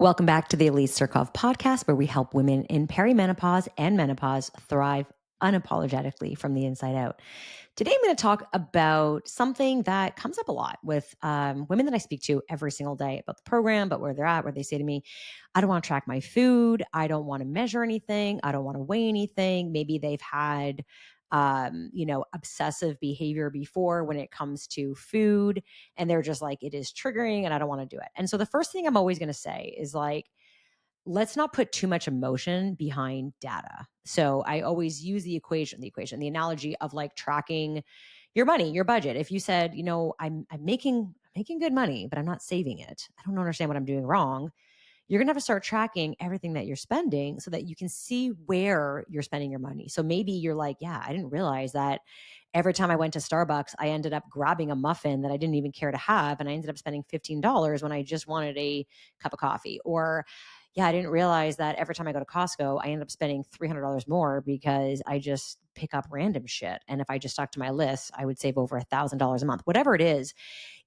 Welcome back to the Elise podcast, where we help women in perimenopause and menopause thrive unapologetically from the inside out. Today, I'm going to talk about something that comes up a lot with women that I speak to every single day about the program, about where they're at, where they say to me, I don't want to track my food. I don't want to measure anything. I don't want to weigh anything. Maybe they've had obsessive behavior before when it comes to food, and they're just like, it is triggering and I don't want to do it. And so the first thing I'm always going to say is like, let's not put too much emotion behind data. So I always use the analogy of like tracking your money, your budget. If you said, I'm making good money, but I'm not saving it, I don't understand what I'm doing wrong. You're going to have to start tracking everything that you're spending so that you can see where you're spending your money. So maybe you're like, yeah, I didn't realize that every time I went to Starbucks, I ended up grabbing a muffin that I didn't even care to have. And I ended up spending $15 when I just wanted a cup of coffee. Or, yeah, I didn't realize that every time I go to Costco, I end up spending $300 more because I just pick up random shit. And if I just stuck to my list, I would save over $1,000 a month, whatever it is.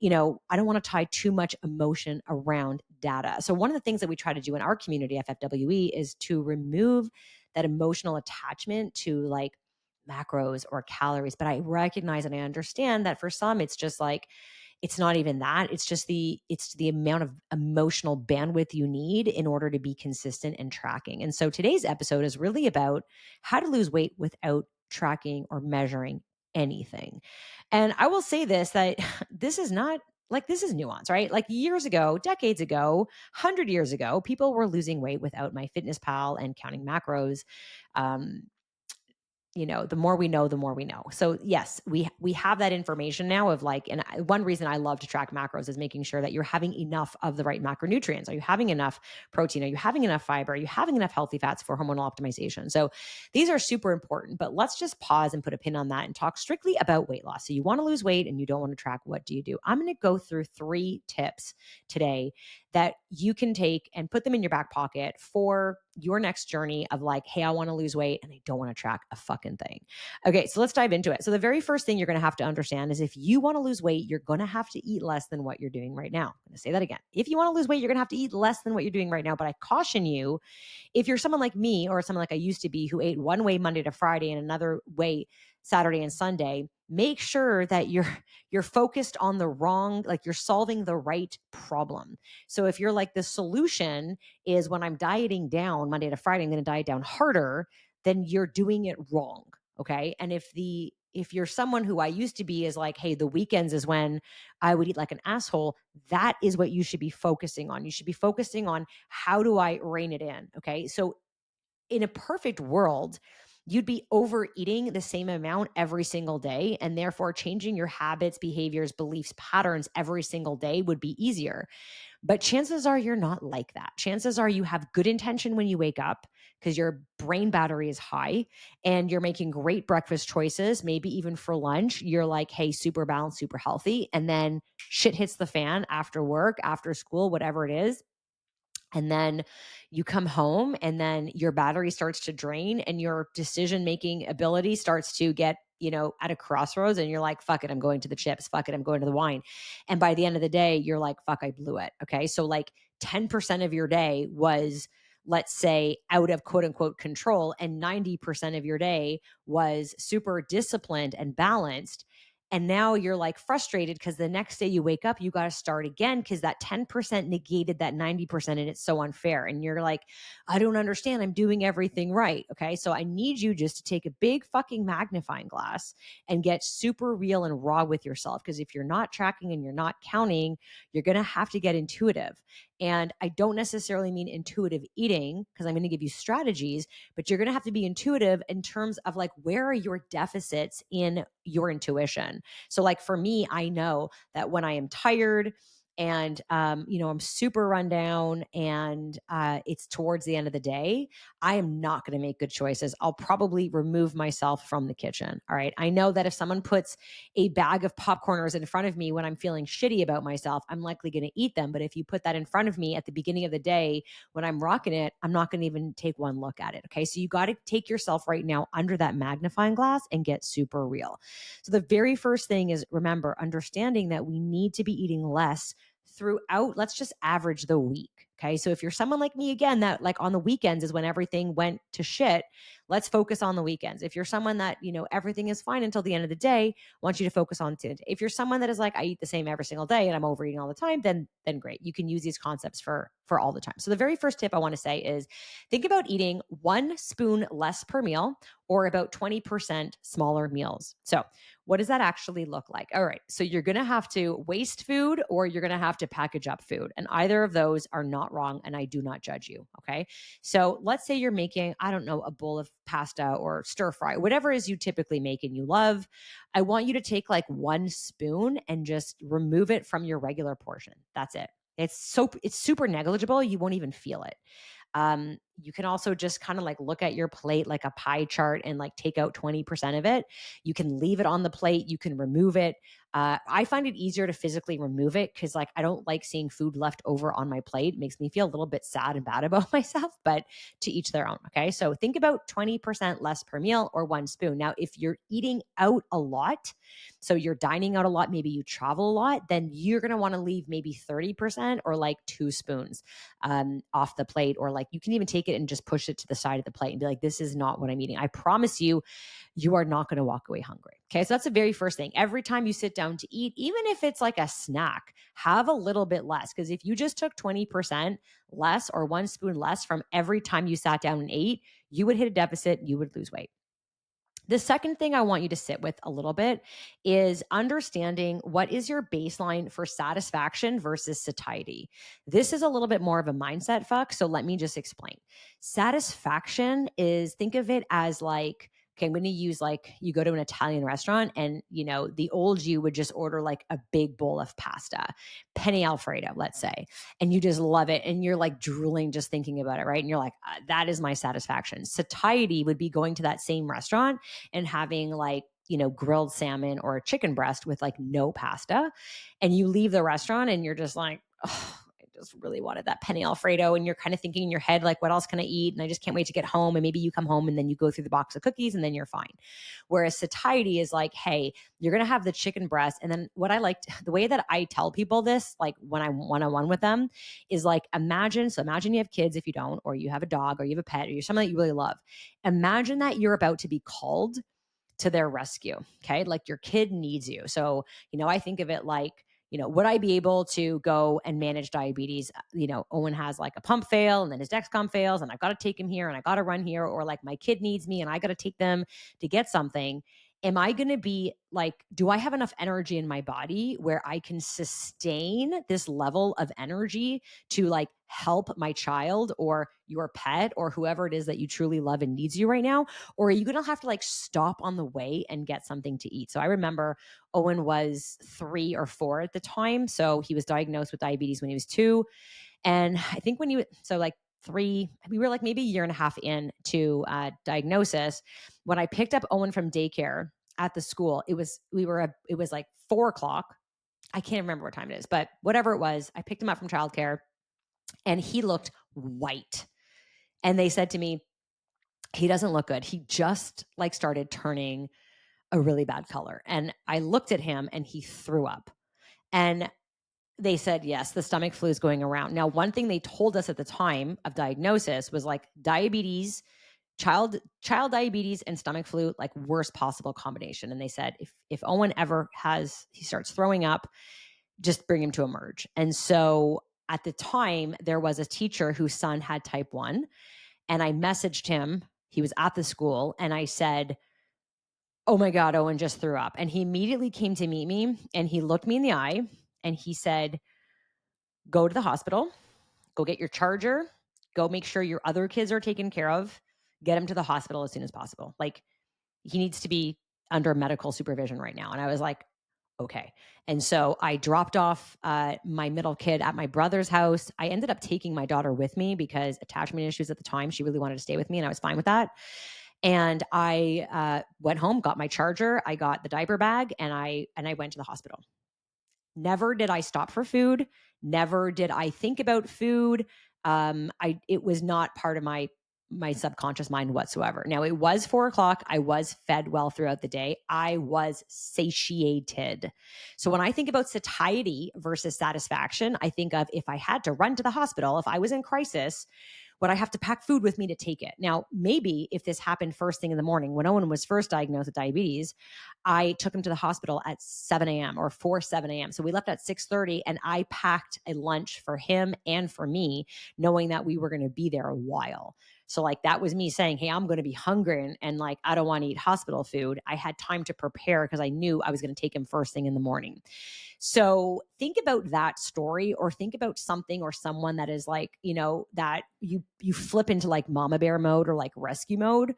I don't want to tie too much emotion around data. So one of the things that we try to do in our community, FFWE, is to remove that emotional attachment to like macros or calories. But I recognize and I understand that for some, it's just like, it's not even that. It's the amount of emotional bandwidth you need in order to be consistent and tracking. And so today's episode is really about how to lose weight without tracking or measuring anything. And I will say this, that this is not like, this is nuance, right? Like years ago, decades ago, 100 years ago, people were losing weight without MyFitnessPal and counting macros. Um, the more we know, the more we know. So yes, we have that information now of like, and one reason I love to track macros is making sure that you're having enough of the right macronutrients. Are you having enough protein? Are you having enough fiber? Are you having enough healthy fats for hormonal optimization? So these are super important, but let's just pause and put a pin on that and talk strictly about weight loss. So you want to lose weight and you don't want to track, what do you do? I'm going to go through 3 tips today that you can take and put them in your back pocket for your next journey of like, hey, I want to lose weight and I don't want to track a fucking thing. Okay, so let's dive into it. So the very first thing you're going to have to understand is if you want to lose weight, you're going to have to eat less than what you're doing right now. I'm going to say that again. If you want to lose weight, you're going to have to eat less than what you're doing right now. But I caution you, if you're someone like me or someone like I used to be who ate one way Monday to Friday and another way Saturday and Sunday, make sure that you're focused on the wrong, like you're solving the right problem. So if you're like, the solution is when I'm dieting down Monday to Friday, I'm going to diet down harder, then you're doing it wrong. Okay. And if you're someone who I used to be is like, hey, the weekends is when I would eat like an asshole, that is what you should be focusing on. You should be focusing on, how do I rein it in? Okay. So in a perfect world, you'd be overeating the same amount every single day. And therefore, changing your habits, behaviors, beliefs, patterns every single day would be easier. But chances are you're not like that. Chances are you have good intention when you wake up because your brain battery is high and you're making great breakfast choices. Maybe even for lunch, you're like, hey, super balanced, super healthy. And then shit hits the fan after work, after school, whatever it is. And then you come home and then your battery starts to drain and your decision-making ability starts to get, at a crossroads, and you're like, fuck it, I'm going to the chips. Fuck it, I'm going to the wine. And by the end of the day, you're like, fuck, I blew it. Okay. So like 10% of your day was, let's say, out of quote unquote control, and 90% of your day was super disciplined and balanced. And now you're like frustrated because the next day you wake up, you got to start again because that 10% negated that 90%, and it's so unfair. And you're like, I don't understand. I'm doing everything right. Okay. So I need you just to take a big fucking magnifying glass and get super real and raw with yourself. Because if you're not tracking and you're not counting, you're going to have to get intuitive. And I don't necessarily mean intuitive eating, because I'm going to give you strategies, but you're going to have to be intuitive in terms of like, where are your deficits in your intuition? So like for me, I know that when I am tired and, I'm super run down and it's towards the end of the day, I am not going to make good choices. I'll probably remove myself from the kitchen. All right. I know that if someone puts a bag of popcorners in front of me when I'm feeling shitty about myself, I'm likely going to eat them. But if you put that in front of me at the beginning of the day when I'm rocking it, I'm not going to even take one look at it. Okay. So you got to take yourself right now under that magnifying glass and get super real. So the very first thing is, remember, understanding that we need to be eating less throughout, let's just average the week. Okay. So if you're someone like me, again, that like on the weekends is when everything went to shit, let's focus on the weekends. If you're someone that, everything is fine until the end of the day, I want you to focus on today. If you're someone that is like, I eat the same every single day and I'm overeating all the time, then great. You can use these concepts for all the time. So the very first tip I want to say is think about eating 1 spoon less per meal or about 20% smaller meals. So what does that actually look like? All right. So you're going to have to waste food or you're going to have to package up food. And either of those are not wrong. And I do not judge you. Okay. So let's say you're making, I don't know, a bowl of pasta or stir fry, whatever it is you typically make and you love. I want you to take like 1 spoon and just remove it from your regular portion. That's it. It's super negligible. You won't even feel it. You can also just kind of like look at your plate like a pie chart and like take out 20% of it. You can leave it on the plate. You can remove it. I find it easier to physically remove it because like I don't like seeing food left over on my plate. It makes me feel a little bit sad and bad about myself, but to each their own. Okay. So think about 20% less per meal or 1 spoon. Now, if you're eating out a lot, so you're dining out a lot, maybe you travel a lot, then you're going to want to leave maybe 30% or like 2 spoons off the plate, or like you can even take it and just push it to the side of the plate and be like, this is not what I'm eating. I promise you, you are not going to walk away hungry. Okay. So that's the very first thing. Every time you sit down to eat, even if it's like a snack, have a little bit less. Because if you just took 20% less or 1 spoon less from every time you sat down and ate, you would hit a deficit, you would lose weight. The second thing I want you to sit with a little bit is understanding what is your baseline for satisfaction versus satiety. This is a little bit more of a mindset fuck. So let me just explain. Satisfaction is, think of it as like, okay, I'm going to use like you go to an Italian restaurant and, the old you would just order like a big bowl of pasta, penne Alfredo, let's say, and you just love it. And you're like drooling just thinking about it, right? And you're like, that is my satisfaction. Satiety would be going to that same restaurant and having like, grilled salmon or a chicken breast with like no pasta. And you leave the restaurant and you're just like, oh, I just really wanted that penne Alfredo. And you're kind of thinking in your head, like, what else can I eat? And I just can't wait to get home. And maybe you come home and then you go through the box of cookies and then you're fine. Whereas satiety is like, hey, you're going to have the chicken breast. And then what I like, the way that I tell people this, like when I'm one-on-one with them, is like, imagine you have kids if you don't, or you have a dog or you have a pet or you're someone that you really love. Imagine that you're about to be called to their rescue. Okay. Like your kid needs you. So, I think of it like, would I be able to go and manage diabetes? Owen has like a pump fail and then his Dexcom fails and I've got to take him here and I got to run here, or like my kid needs me and I got to take them to get something. Am I going to be like, do I have enough energy in my body where I can sustain this level of energy to like help my child or your pet or whoever it is that you truly love and needs you right now? Or are you going to have to like stop on the way and get something to eat? So I remember Owen was 3 or 4 at the time. So he was diagnosed with diabetes when he was 2. And I think so like 3, we were like maybe a year and a half in to diagnosis. When I picked up Owen from daycare at the school, it was like 4:00. I can't remember what time it is, but whatever it was, I picked him up from childcare and he looked white. And they said to me, he doesn't look good. He just like started turning a really bad color. And I looked at him and he threw up. And they said, yes, the stomach flu is going around. Now, one thing they told us at the time of diagnosis was like diabetes, child diabetes and stomach flu, like worst possible combination. And they said, if Owen ever he starts throwing up, just bring him to emerge. And so at the time, there was a teacher whose son had type 1. And I messaged him. He was at the school. And I said, oh my God, Owen just threw up. And he immediately came to meet me and he looked me in the eye and he said, go to the hospital, go get your charger, go make sure your other kids are taken care of, get him to the hospital as soon as possible. Like he needs to be under medical supervision right now. And I was like, okay. And so I dropped off my middle kid at my brother's house. I ended up taking my daughter with me because attachment issues at the time. She really wanted to stay with me and I was fine with that. And I went home, got my charger, I got the diaper bag, and I went to the hospital. Never did I stop for food. Never did I think about food. It was not part of my my subconscious mind whatsoever. Now it was 4 o'clock. I was fed well throughout the day. I was satiated. So when I think about satiety versus satisfaction, I think of if I had to run to the hospital, if I was in crisis, would I have to pack food with me to take it? Now, maybe if this happened first thing in the morning, when Owen was first diagnosed with diabetes, I took him to the hospital at 7 a.m. or 7 a.m. So we left at 6:30 and I packed a lunch for him and for me, knowing that we were going to be there a while. So like that was me saying, hey, I'm going to be hungry and like, I don't want to eat hospital food. I had time to prepare because I knew I was going to take him first thing in the morning. So think about that story, or think about something or someone that is like, that you flip into like mama bear mode or like rescue mode.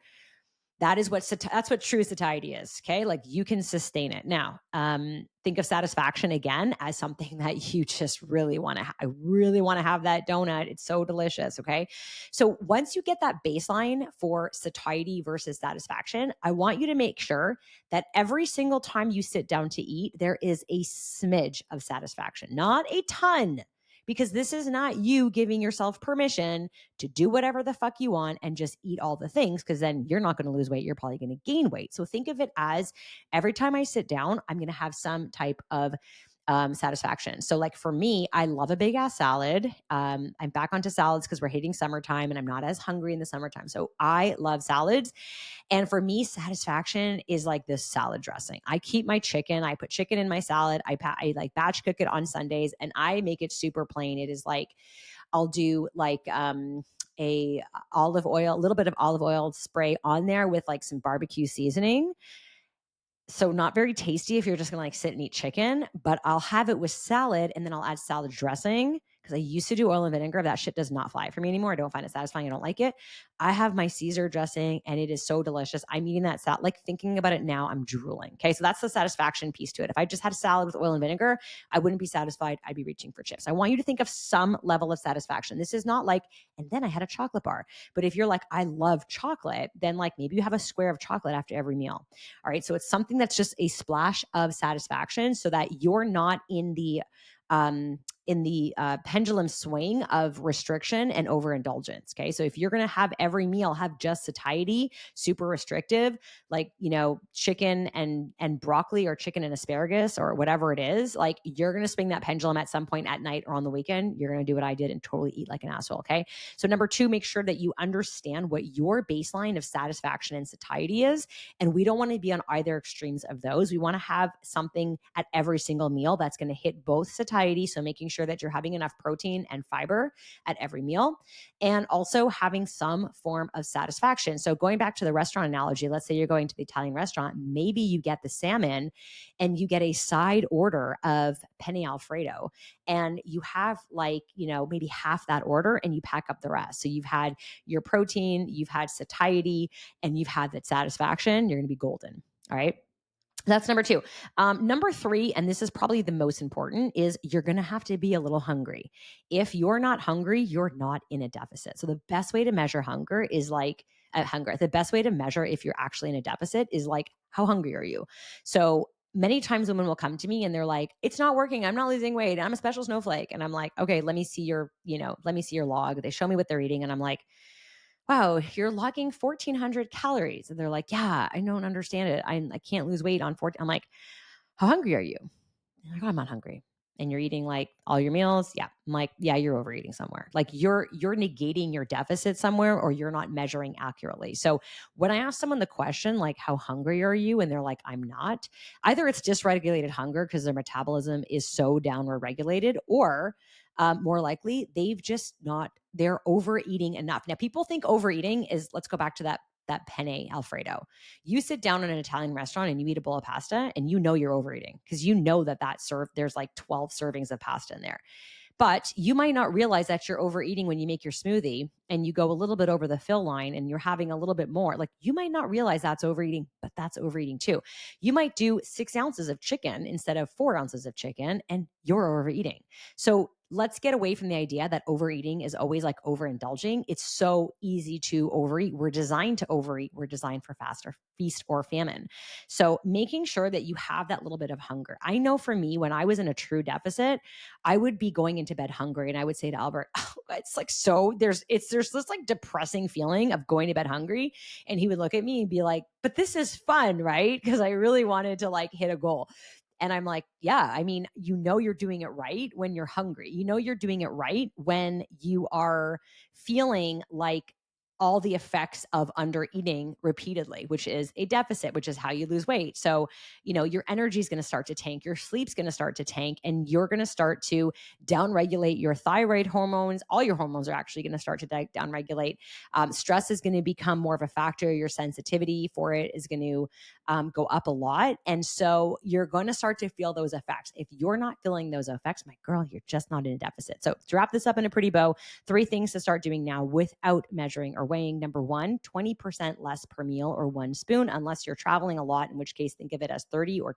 That's what true satiety is. Okay. Like you can sustain it. Now, think of satisfaction again as something that you just really want to, I really want to have that donut. It's so delicious. Okay. So once you get that baseline for satiety versus satisfaction, I want you to make sure that every single time you sit down to eat, there is a smidge of satisfaction, not a ton, because this is not you giving yourself permission to do whatever the fuck you want and just eat all the things, because then you're not going to lose weight. You're probably going to gain weight. So think of it as every time I sit down, I'm going to have some type of satisfaction. So like for me, I love a big ass salad. I'm back onto salads because we're hitting summertime and I'm not as hungry in the summertime. So I love salads. And for me, satisfaction is like this salad dressing. I keep my chicken. I put chicken in my salad. I like batch cook it on Sundays and I make it super plain. It is like, I'll do like a olive oil, a little bit of olive oil spray on there with like some barbecue seasoning. So not very tasty if you're just gonna like sit and eat chicken, but I'll have it with salad and then I'll add salad dressing, because I used to do oil and vinegar. That shit does not fly for me anymore. I don't find it satisfying. I don't like it. I have my Caesar dressing and it is so delicious. I'm eating that salad, like thinking about it now, I'm drooling. Okay. So that's the satisfaction piece to it. If I just had a salad with oil and vinegar, I wouldn't be satisfied. I'd be reaching for chips. I want you to think of some level of satisfaction. This is not like, and then I had a chocolate bar. But if you're like, I love chocolate, then like maybe you have a square of chocolate after every meal. All right. So it's something that's just a splash of satisfaction so that you're not in the pendulum swing of restriction and overindulgence. Okay. So if you're going to have every meal have just satiety, super restrictive, like, chicken and broccoli or chicken and asparagus or whatever it is, like you're going to swing that pendulum at some point at night or on the weekend. You're going to do what I did and totally eat like an asshole. Okay. So number 2, make sure that you understand what your baseline of satisfaction and satiety is. And we don't want to be on either extremes of those. We want to have something at every single meal that's going to hit both satiety. So making sure that you're having enough protein and fiber at every meal, and also having some form of satisfaction. So going back to the restaurant analogy, let's say you're going to the Italian restaurant, maybe you get the salmon and you get a side order of penne Alfredo, and you have like, maybe half that order and you pack up the rest. So you've had your protein, you've had satiety, and you've had that satisfaction. You're going to be golden. All right. That's number 2. Number 3, and this is probably the most important, is you're going to have to be a little hungry. If you're not hungry, you're not in a deficit. So the best way to measure hunger is like the best way to measure if you're actually in a deficit is like, how hungry are you? So many times women will come to me and they're like, it's not working. I'm not losing weight. I'm a special snowflake. And I'm like, okay, let me see your log. They show me what they're eating. And I'm like, wow, you're logging 1,400 calories. And they're like, yeah, I don't understand it. I can't lose weight on 14. I'm like, how hungry are you? And like, oh, I'm not hungry. And you're eating like all your meals. Yeah. I'm like, yeah, you're overeating somewhere. Like you're negating your deficit somewhere, or you're not measuring accurately. So when I ask someone the question, like, how hungry are you? And they're like, I'm not, either it's dysregulated hunger because their metabolism is so downward regulated, or more likely they're overeating enough. Now people think overeating is, let's go back to that penne Alfredo. You sit down in an Italian restaurant and you eat a bowl of pasta and you're overeating, because there's like 12 servings of pasta in there. But you might not realize that you're overeating when you make your smoothie and you go a little bit over the fill line and you're having a little bit more. Like you might not realize that's overeating, but that's overeating too. You might do 6 ounces of chicken instead of 4 ounces of chicken, and you're overeating. So let's get away from the idea that overeating is always like overindulging. It's so easy to overeat. We're designed to overeat. We're designed for feast or famine. So making sure that you have that little bit of hunger. I know for me, when I was in a true deficit, I would be going into bed hungry and I would say to Albert, oh, it's like, there's there's this like depressing feeling of going to bed hungry. And he would look at me and be like, but this is fun, right? Because I really wanted to like hit a goal. And I'm like, yeah, I mean, you're doing it right when you're hungry. You're doing it right when you are feeling like all the effects of under eating repeatedly, which is a deficit, which is how you lose weight. So, your energy is going to start to tank, your sleep's going to start to tank, and you're going to start to downregulate your thyroid hormones. All your hormones are actually going to start to downregulate. Stress is going to become more of a factor. Your sensitivity for it is going to go up a lot. And so you're going to start to feel those effects. If you're not feeling those effects, my girl, you're just not in a deficit. So to wrap this up in a pretty bow, 3 things to start doing now without measuring or weighing. Number 1, 20% less per meal or 1 spoon, unless you're traveling a lot, in which case think of it as 30% or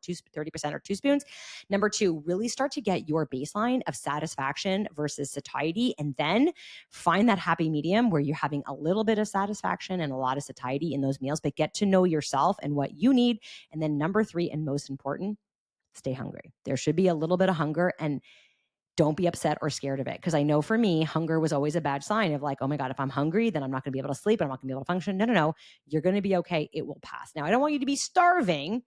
2 spoons. Number 2, really start to get your baseline of satisfaction versus satiety, and then find that happy medium where you're having a little bit of satisfaction and a lot of satiety in those meals, but get to know yourself and what you need. And then number 3, and most important, stay hungry. There should be a little bit of hunger, and don't be upset or scared of it. Because I know for me, hunger was always a bad sign of like, oh my God, if I'm hungry, then I'm not going to be able to sleep. I'm not going to be able to function. No. You're going to be okay. It will pass. Now, I don't want you to be starving,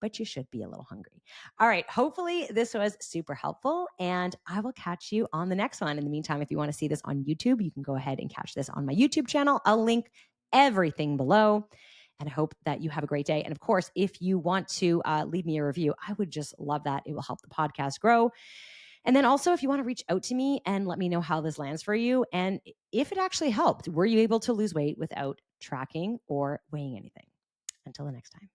but you should be a little hungry. All right. Hopefully this was super helpful, and I will catch you on the next one. In the meantime, if you want to see this on YouTube, you can go ahead and catch this on my YouTube channel. I'll link everything below. And I hope that you have a great day. And of course, if you want to leave me a review, I would just love that. It will help the podcast grow. And then also, if you want to reach out to me and let me know how this lands for you, and if it actually helped, were you able to lose weight without tracking or weighing anything? Until the next time.